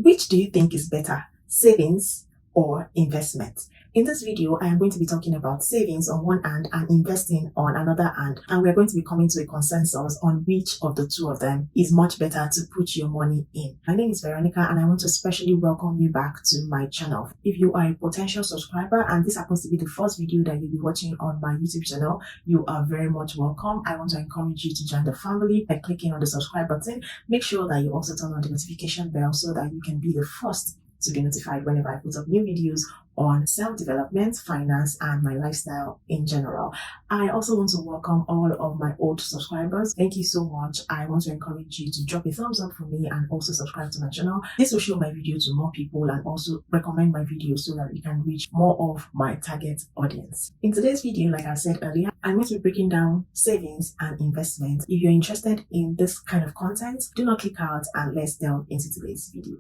Which do you think is better, savings or investment? In this video, I am going to be talking about savings on one hand and investing on another hand, and we're going to be coming to a consensus on which of the two of them is much better to put your money in. My name is Veronica, and I want to especially welcome you back to my channel. If you are a potential subscriber and this happens to be the first video that you'll be watching on my YouTube channel, you are very much welcome. I want to encourage you to join the family by clicking on the subscribe button. Make sure that you also turn on the notification bell so that you can be the first to be notified whenever I put up new videos on self-development, finance, and my lifestyle in general. I also want to welcome all of my old subscribers. Thank you so much. I want to encourage you to drop a thumbs up for me and also subscribe to my channel. This will show my video to more people and also recommend my videos so that we can reach more of my target audience. In today's video, like I said earlier, I'm going to be breaking down savings and investment. If you're interested in this kind of content, do not click out and let's delve into today's video.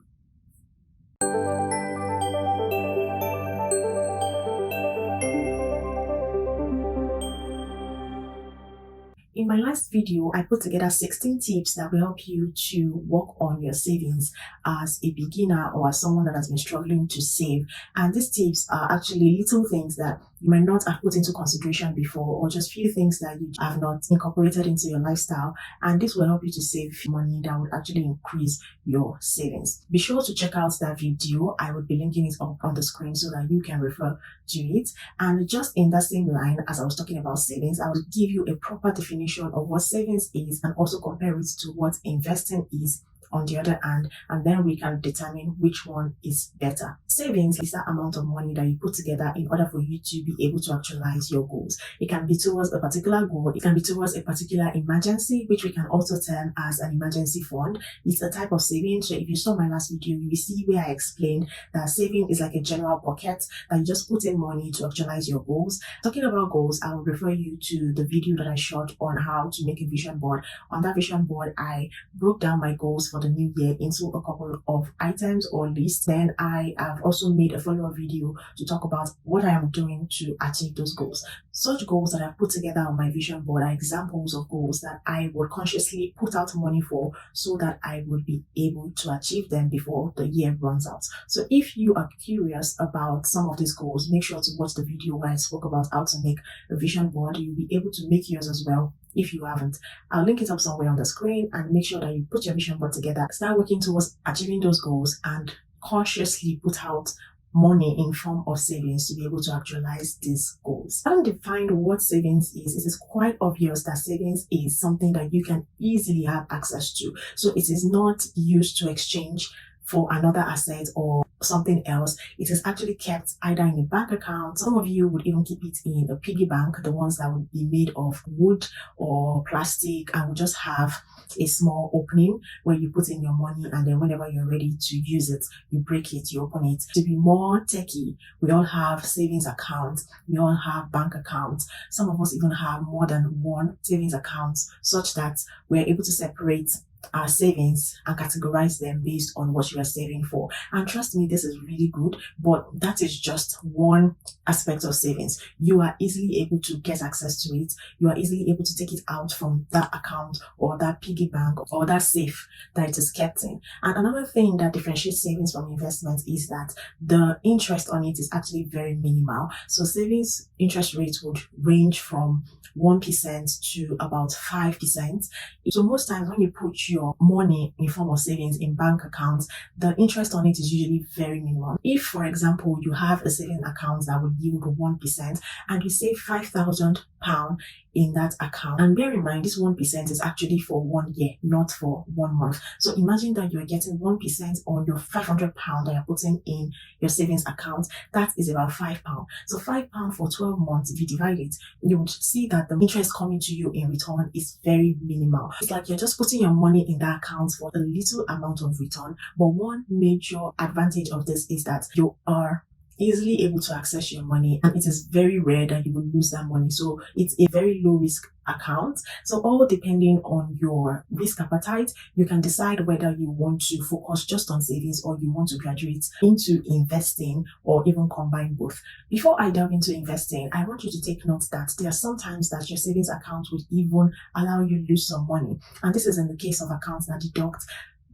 In my last video, I put together 16 tips that will help you to work on your savings as a beginner or as someone that has been struggling to save. And these tips are actually little things that you might not have put into consideration before, or just few things that you have not incorporated into your lifestyle. And this will help you to save money that will actually increase your savings. Be sure to check out that video. I will be linking it up on the screen so that you can refer to it. And just in that same line, as I was talking about savings, I will give you a proper definition of what savings is and also compare it to what investing is on the other hand, and then we can determine which one is better. Savings is that amount of money that you put together in order for you to be able to actualize your goals. It can be towards a particular goal, it can be towards a particular emergency, which we can also term as an emergency fund. It's a type of saving. So if you saw my last video, you will see where I explained that saving is like a general pocket that you just put in money to actualize your goals. Talking about goals, I will refer you to the video that I shot on how to make a vision board. On that vision board, I broke down my goals for the new year into a couple of items or lists. Then I have also made a follow-up video to talk about what I am doing to achieve those goals. Such goals that I've put together on my vision board are examples of goals that I would consciously put out money for so that I would be able to achieve them before the year runs out. So if you are curious about some of these goals, make sure to watch the video where I spoke about how to make a vision board. You'll be able to make yours as well if you haven't. I'll link it up somewhere on the screen, and make sure that you put your vision board together, start working towards achieving those goals, and consciously put out money in form of savings to be able to actualize these goals. Having defined what savings is, it is quite obvious that savings is something that you can easily have access to. So it is not used to exchange for another asset or something else. It is actually kept either in a bank account. Some of you would even keep it in a piggy bank, the ones that would be made of wood or plastic, and would just have a small opening where you put in your money, and then whenever you're ready to use it, you break it, you open it. To be more techie, we all have savings accounts, we all have bank accounts. Some of us even have more than one savings account, such that we're able to separate our savings and categorize them based on what you are saving for. And trust me, this is really good, but that is just one aspect of savings. You are easily able to get access to it. You are easily able to take it out from that account or that piggy bank or that safe that it is kept in. And another thing that differentiates savings from investment is that the interest on it is actually very minimal. So savings interest rates would range from 1% to about 5%. So most times when you put your money in form of savings in bank accounts, the interest on it is usually very minimal. If, for example, you have a savings account that would yield 1% and you save £5,000 in that account, and bear in mind this 1% is actually for 1 year, not for 1 month. So imagine that you're getting 1% on your £500 that you're putting in your savings account. That is about £5. So £5 for 12 months, if you divide it, you would see that the interest coming to you in return is very minimal. It's like you're just putting your money in that account for a little amount of return. But one major advantage of this is that you are easily able to access your money, and it is very rare that you will lose that money. So it's a very low risk account. So all depending on your risk appetite, you can decide whether you want to focus just on savings or you want to graduate into investing or even combine both. Before I delve into investing, I want you to take note that there are sometimes that your savings account would even allow you to lose some money. And this is in the case of accounts that deduct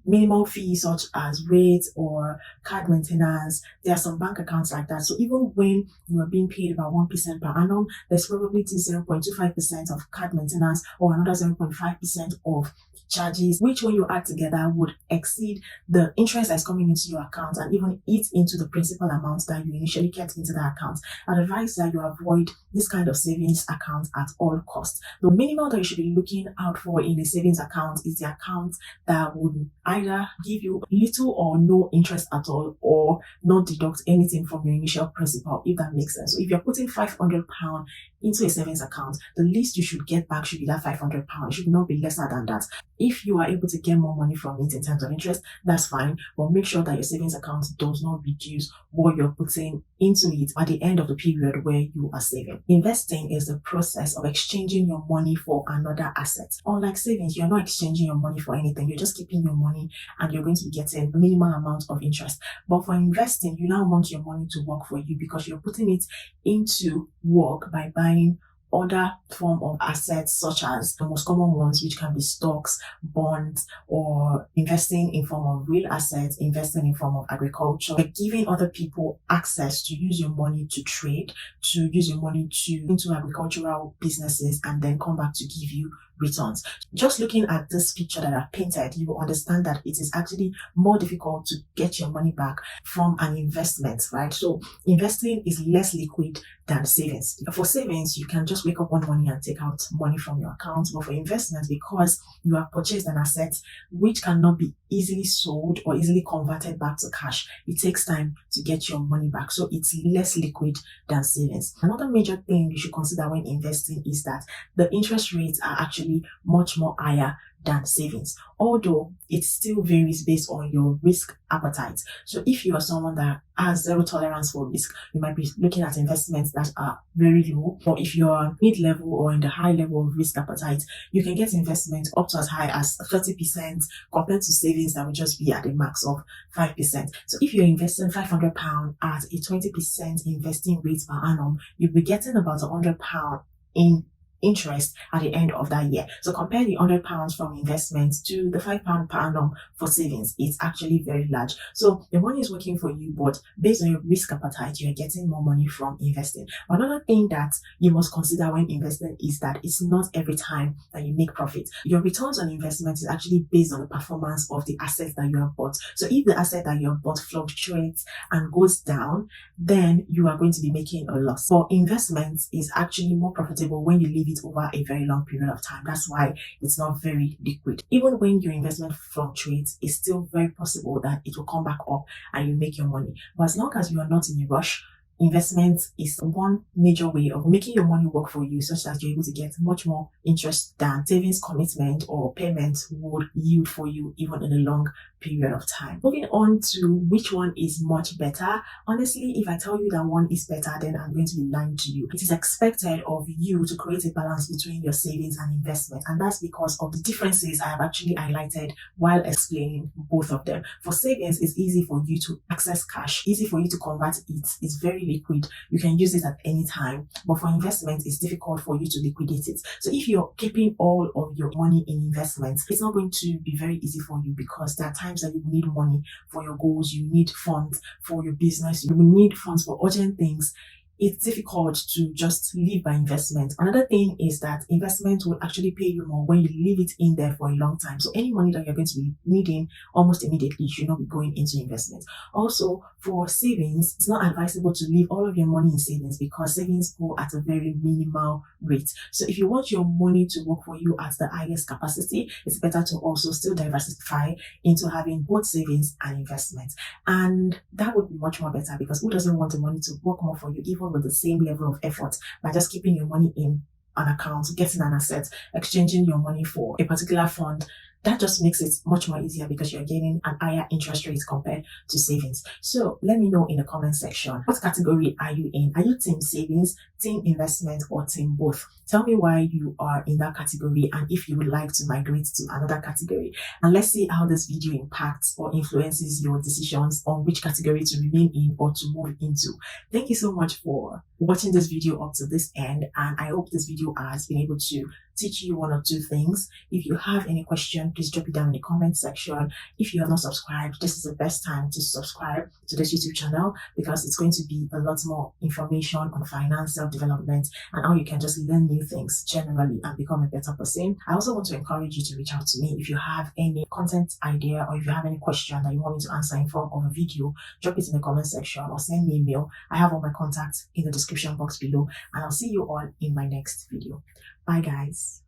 minimal fees such as rates or card maintenance. There are some bank accounts like that. So even when you are being paid about 1% per annum, there's probably 0.25% of card maintenance or another 0.5% of charges, which when you add together would exceed the interest that's coming into your account and even eat into the principal amount that you initially kept into the account. I'd advise that you avoid this kind of savings account at all costs. The minimum that you should be looking out for in a savings account is the account that would either give you little or no interest at all, or not deduct anything from your initial principal, if that makes sense. So if you're putting £500 into a savings account, the least you should get back should be that £500. It should not be lesser than that. If you are able to get more money from it in terms of interest, that's fine, but make sure that your savings account does not reduce what you're putting into it at the end of the period where you are saving. Investing is the process of exchanging your money for another asset. Unlike savings, you're not exchanging your money for anything. You're just keeping your money and you're going to be getting a minimal amount of interest. But for investing, you now want your money to work for you because you're putting it into work by buying other form of assets, such as the most common ones, which can be stocks, bonds, or investing in form of real assets, investing in form of agriculture. By giving other people access to use your money to trade, to use your money into agricultural businesses, and then come back to give you returns. Just looking at this picture that I've painted, you will understand that it is actually more difficult to get your money back from an investment, right? So investing is less liquid than savings. For savings, you can just wake up one morning and take out money from your account. But for investments, because you have purchased an asset which cannot be easily sold or easily converted back to cash, it takes time to get your money back. So it's less liquid than savings. Another major thing you should consider when investing is that the interest rates are actually much more higher than savings, although it still varies based on your risk appetite. So if you are someone that has zero tolerance for risk, you might be looking at investments that are very low. Or if you're mid-level or in the high level of risk appetite, you can get investments up to as high as 30% compared to savings that will just be at a max of 5%. So if you're investing £500 at a 20% investing rate per annum, you'll be getting about £100 in interest at the end of that year. So compare the £100 from investments to the £5 per annum for savings. It's actually very large. So the money is working for you, but based on your risk appetite, you're getting more money from investing. Another thing that you must consider when investing is that it's not every time that you make profit. Your returns on investment is actually based on the performance of the assets that you have bought. So if the asset that you have bought fluctuates and goes down, then you are going to be making a loss. For investments, is actually more profitable when you leave it over a very long period of time. That's why it's not very liquid. Even when your investment fluctuates, it's still very possible that it will come back up and you make your money. But as long as you are not in a rush, investment is one major way of making your money work for you, such that you're able to get much more interest than savings commitment or payment would yield for you, even in a long period of time. Moving on to which one is much better. Honestly, if I tell you that one is better, then I'm going to be lying to you. It is expected of you to create a balance between your savings and investment, and that's because of the differences I have actually highlighted while explaining both of them. For savings, it's easy for you to access cash, easy for you to convert it. It's very liquid. You can use it at any time. But for investment, it's difficult for you to liquidate it. So if you're keeping all of your money in investments, it's not going to be very easy for you, because there are times that you need money for your goals, you need funds for your business, you will need funds for urgent things. It's difficult to just live by investment. Another thing is that investment will actually pay you more when you leave it in there for a long time. So any money that you're going to be needing almost immediately should not be going into investment. Also, for savings, it's not advisable to leave all of your money in savings, because savings go at a very minimal rate. So if you want your money to work for you at the highest capacity, it's better to also still diversify into having both savings and investments. And that would be much more better, because who doesn't want the money to work more for you, even with the same level of effort, by just keeping your money in an account, getting an asset, exchanging your money for a particular fund? That just makes it much more easier, because you're getting an higher interest rate compared to savings. So let me know in the comment section, what category are you in? Are you team savings, team investment, or team both? Tell me why you are in that category and if you would like to migrate to another category. And let's see how this video impacts or influences your decisions on which category to remain in or to move into. Thank you so much for watching this video up to this end, and I hope this video has been able to teach you one or two things. If you have any question, please drop it down in the comment section. If you are not subscribed, this is the best time to subscribe to this YouTube channel, because it's going to be a lot more information on finance, self-development, and how you can just learn new things generally and become a better person. I also want to encourage you to reach out to me if you have any content idea, or if you have any question that you want me to answer in form of a video. Drop it in the comment section or send me a mail. I have all my contacts in the description box below, and I'll see you all in my next video. Bye guys.